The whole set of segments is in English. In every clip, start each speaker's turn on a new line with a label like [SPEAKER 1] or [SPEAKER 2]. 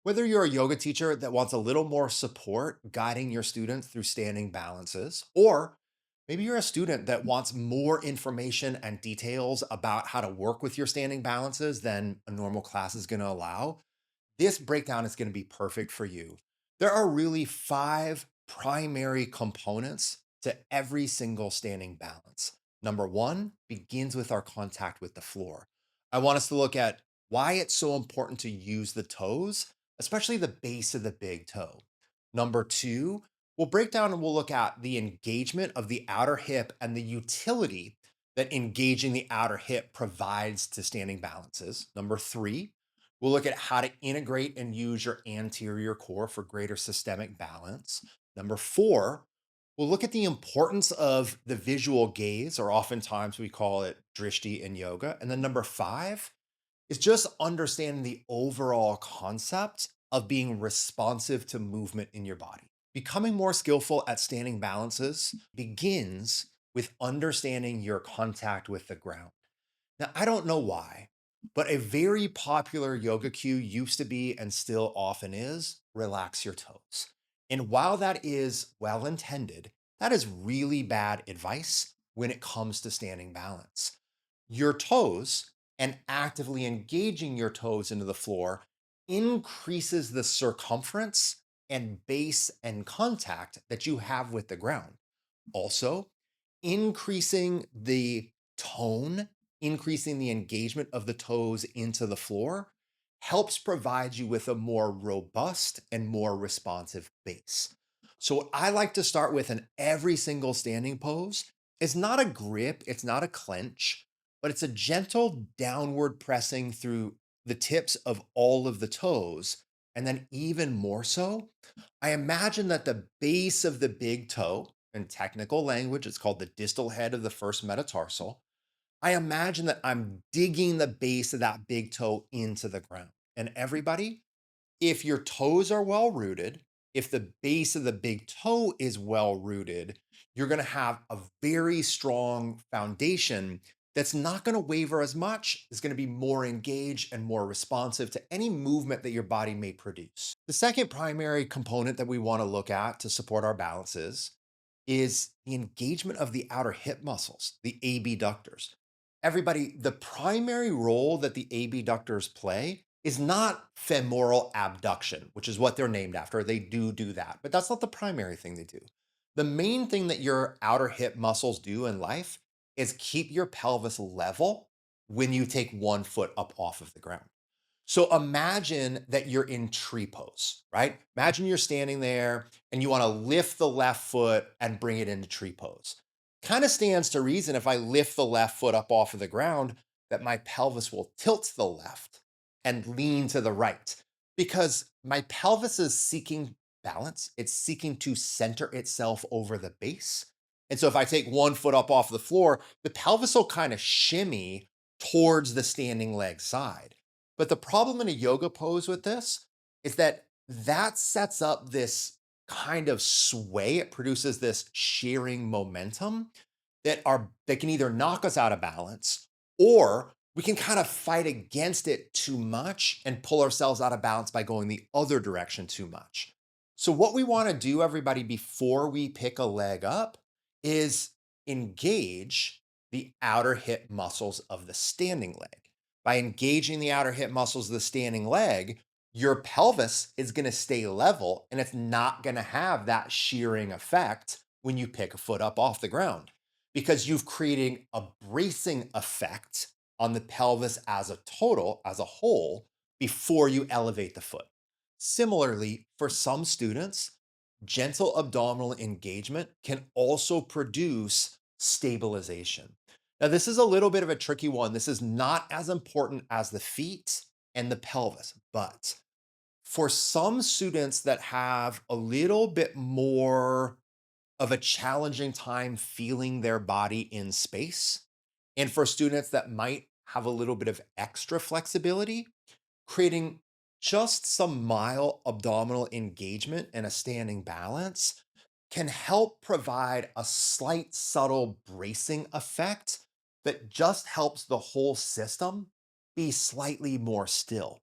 [SPEAKER 1] Whether you're a yoga teacher that wants a little more support guiding your students through standing balances, or maybe you're a student that wants more information and details about how to work with your standing balances than a normal class is going to allow, this breakdown is going to be perfect for you. There are really five primary components to every single standing balance. Number one begins with our contact with the floor. I want us to look at why it's so important to use the toes, especially the base of the big toe. Number two, we'll break down and we'll look at the engagement of the outer hip and the utility that engaging the outer hip provides to standing balances. Number three, we'll look at how to integrate and use your anterior core for greater systemic balance. Number four, we'll look at the importance of the visual gaze, or oftentimes we call it Drishti in yoga. And then number five is just understanding the overall concept of being responsive to movement in your body. Becoming more skillful at standing balances begins with understanding your contact with the ground. Now, I don't know why, but a very popular yoga cue used to be and still often is relax your toes. And while that is well intended, that is really bad advice when it comes to standing balance. Your toes and actively engaging your toes into the floor increases the circumference and base and contact that you have with the ground. Also, increasing the tone, increasing the engagement of the toes into the floor helps provide you with a more robust and more responsive base. So, what I like to start with in every single standing pose is not a grip, it's not a clench, but it's a gentle downward pressing through the tips of all of the toes. And then, even more so, I imagine that the base of the big toe, in technical language, it's called the distal head of the first metatarsal. I imagine that I'm digging the base of that big toe into the ground. And everybody, if your toes are well rooted, if the base of the big toe is well rooted, you're going to have a very strong foundation that's not going to waver as much, is going to be more engaged and more responsive to any movement that your body may produce. The second primary component that we want to look at to support our balances is the engagement of the outer hip muscles, the abductors. Everybody, the primary role that the abductors play is not femoral abduction, which is what they're named after. They do that, but that's not the primary thing they do. The main thing that your outer hip muscles do in life is keep your pelvis level when you take one foot up off of the ground. So imagine that you're in tree pose, right? Imagine you're standing there and you want to lift the left foot and bring it into tree pose. Kind of stands to reason if I lift the left foot up off of the ground that my pelvis will tilt to the left and lean to the right because my pelvis is seeking balance. It's seeking to center itself over the base. And so if I take one foot up off the floor, the pelvis will kind of shimmy towards the standing leg side. But the problem in a yoga pose with this is that that sets up this kind of sway. It produces this shearing momentum that can either knock us out of balance or we can kind of fight against it too much and pull ourselves out of balance by going the other direction too much. So what we want to do, everybody, before we pick a leg up is engage the outer hip muscles of the standing leg. By engaging the outer hip muscles of the standing leg, your pelvis is going to stay level and it's not going to have that shearing effect when you pick a foot up off the ground because you've created a bracing effect on the pelvis as a total, as a whole, before you elevate the foot. Similarly, for some students, gentle abdominal engagement can also produce stabilization. Now, this is a little bit of a tricky one. This is not as important as the feet and the pelvis, but for some students that have a little bit more of a challenging time feeling their body in space, and for students that might have a little bit of extra flexibility, creating just some mild abdominal engagement and a standing balance can help provide a slight subtle bracing effect that just helps the whole system be slightly more still.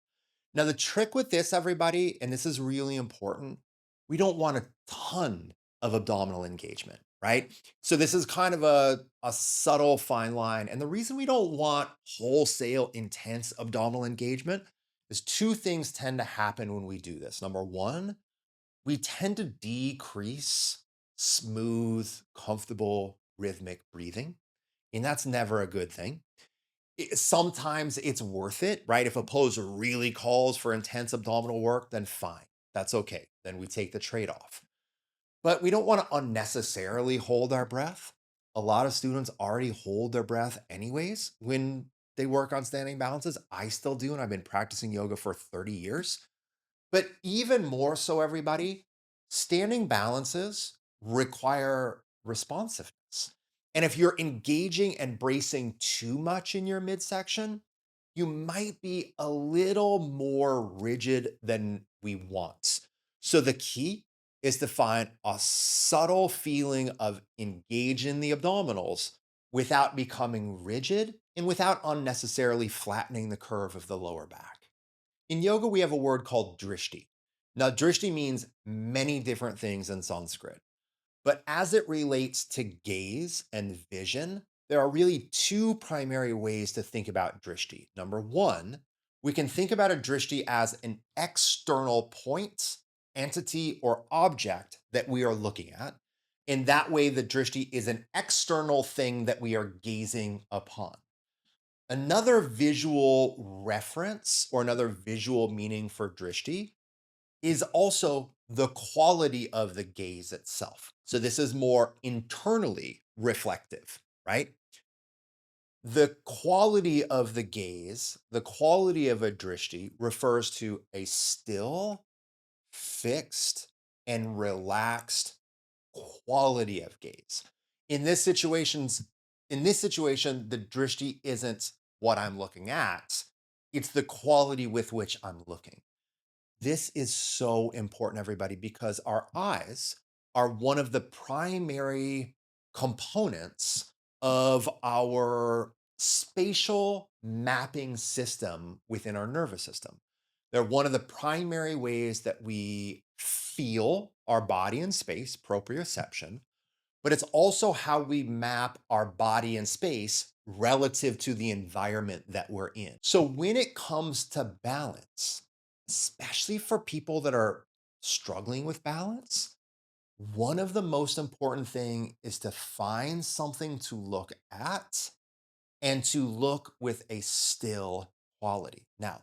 [SPEAKER 1] Now, the trick with this, everybody, and this is really important, we don't want a ton of abdominal engagement, right? So, this is kind of a subtle fine line. And the reason we don't want wholesale intense abdominal engagement is two things tend to happen when we do this. Number one, we tend to decrease smooth, comfortable, rhythmic breathing. And that's never a good thing. Sometimes it's worth it, right? If a pose really calls for intense abdominal work, then fine. That's okay. Then we take the trade off. But we don't want to unnecessarily hold our breath. A lot of students already hold their breath anyways when they work on standing balances. I still do, and I've been practicing yoga for 30 years. But even more so, everybody, standing balances require responsiveness. And if you're engaging and bracing too much in your midsection, you might be a little more rigid than we want. So the key is to find a subtle feeling of engage in the abdominals without becoming rigid and without unnecessarily flattening the curve of the lower back. In yoga, we have a word called drishti. Now, drishti means many different things in Sanskrit, but as it relates to gaze and vision, there are really two primary ways to think about drishti. Number one, we can think about a drishti as an external point, entity, or object that we are looking at. In that way, the drishti is an external thing that we are gazing upon. Another visual reference or another visual meaning for drishti is also the quality of the gaze itself. So this is more internally reflective, right? The quality of the gaze, the quality of a drishti refers to a still, fixed, and relaxed quality of gaze. In this situations, in this situation, the drishti isn't what I'm looking at. It's the quality with which I'm looking. This is so important, everybody, because our eyes are one of the primary components of our spatial mapping system within our nervous system. They're one of the primary ways that we feel our body in space, proprioception, but it's also how we map our body and space relative to the environment that we're in. So when it comes to balance, especially for people that are struggling with balance, one of the most important thing is to find something to look at and to look with a still quality. Now,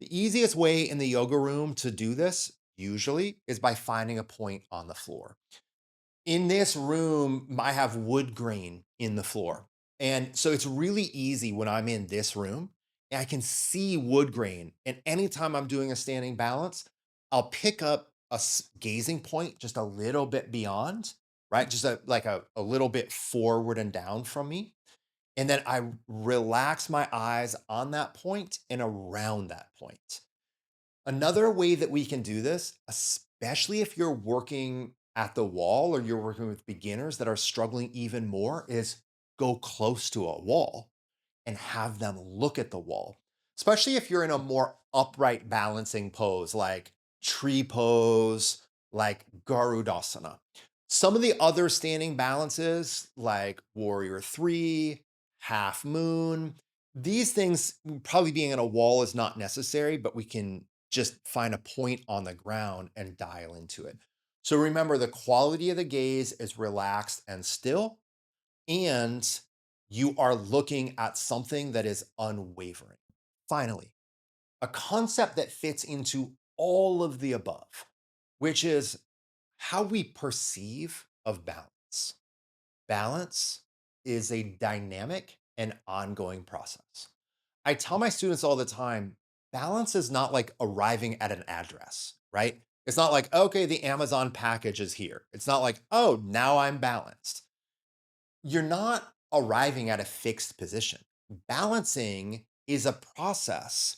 [SPEAKER 1] the easiest way in the yoga room to do this usually is by finding a point on the floor. In this room, I have wood grain in the floor. And so it's really easy when I'm in this room and I can see wood grain. And anytime I'm doing a standing balance, I'll pick up a gazing point just a little bit beyond, right? Just like a little bit forward and down from me. And then I relax my eyes on that point and around that point. Another way that we can do this, especially if you're working at the wall or you're working with beginners that are struggling even more, is go close to a wall and have them look at the wall, especially if you're in a more upright balancing pose like tree pose, like Garudasana. Some of the other standing balances like Warrior Three, Half Moon, these things probably being on a wall is not necessary, but we can just find a point on the ground and dial into it. So remember, the quality of the gaze is relaxed and still, and you are looking at something that is unwavering. Finally, a concept that fits into all of the above, which is how we perceive of balance. Balance is a dynamic and ongoing process. I tell my students all the time, balance is not like arriving at an address, right? It's not like, okay, the Amazon package is here. It's not like, oh, now I'm balanced. You're not arriving at a fixed position. Balancing is a process.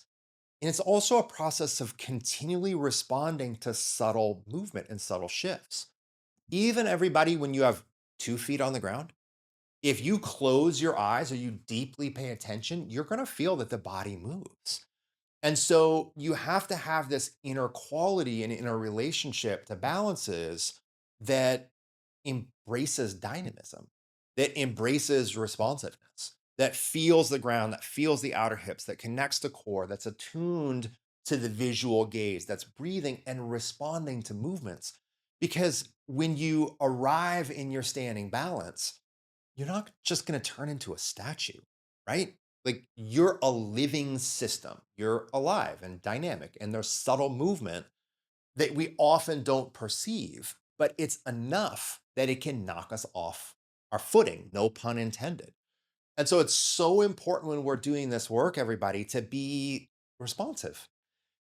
[SPEAKER 1] And it's also a process of continually responding to subtle movement and subtle shifts. Even everybody, when you have 2 feet on the ground, if you close your eyes or you deeply pay attention, you're going to feel that the body moves. And so you have to have this inner quality and inner relationship to balances that embraces dynamism, that embraces responsiveness, that feels the ground, that feels the outer hips, that connects to core, that's attuned to the visual gaze, that's breathing and responding to movements. Because when you arrive in your standing balance, you're not just going to turn into a statue, right? Like you're a living system. You're alive and dynamic, and there's subtle movement that we often don't perceive, but it's enough that it can knock us off our footing, no pun intended. And so it's so important when we're doing this work, everybody, to be responsive,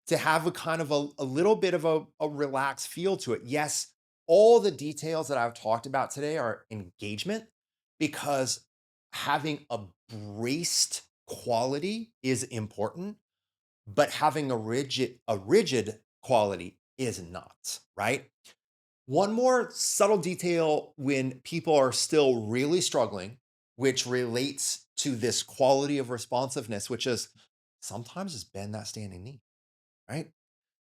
[SPEAKER 1] to have a kind of a little bit of a relaxed feel to it. Yes, all the details that I've talked about today are engagement because having a braced quality is important, but having a rigid quality is not, right? One more subtle detail when people are still really struggling, which relates to this quality of responsiveness, which is sometimes just bend that standing knee, right?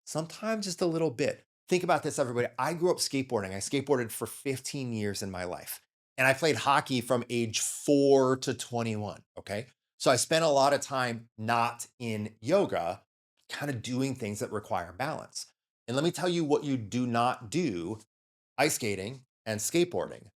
[SPEAKER 1] Sometimes just a little bit. Think about this, everybody. I grew up skateboarding. I skateboarded for 15 years in my life. And I played hockey from age 4 to 21. Okay. So I spent a lot of time not in yoga, kind of doing things that require balance. And let me tell you what you do not do ice skating and skateboarding,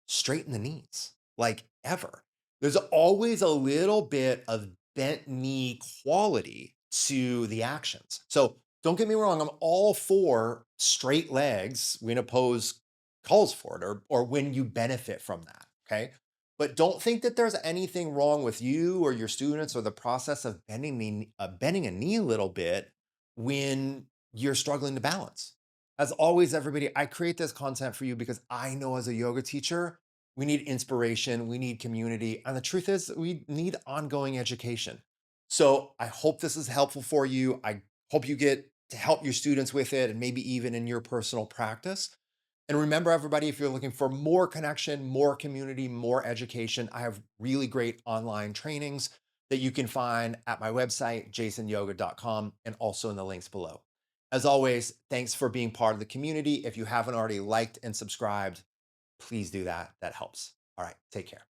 [SPEAKER 1] straighten the knees, like ever. There's always a little bit of bent knee quality to the actions. So don't get me wrong, I'm all for straight legs when a pose calls for it or when you benefit from that. Okay. But don't think that there's anything wrong with you or your students or the process of bending a knee a little bit when you're struggling to balance. As always, everybody, I create this content for you because I know as a yoga teacher, we need inspiration, we need community, and the truth is, we need ongoing education. So I hope this is helpful for you. I hope you get to help your students with it and maybe even in your personal practice. And remember, everybody, if you're looking for more connection, more community, more education, I have really great online trainings that you can find at my website, jasonyoga.com, and also in the links below. As always, thanks for being part of the community. If you haven't already liked and subscribed, please do that. That helps. All right, take care.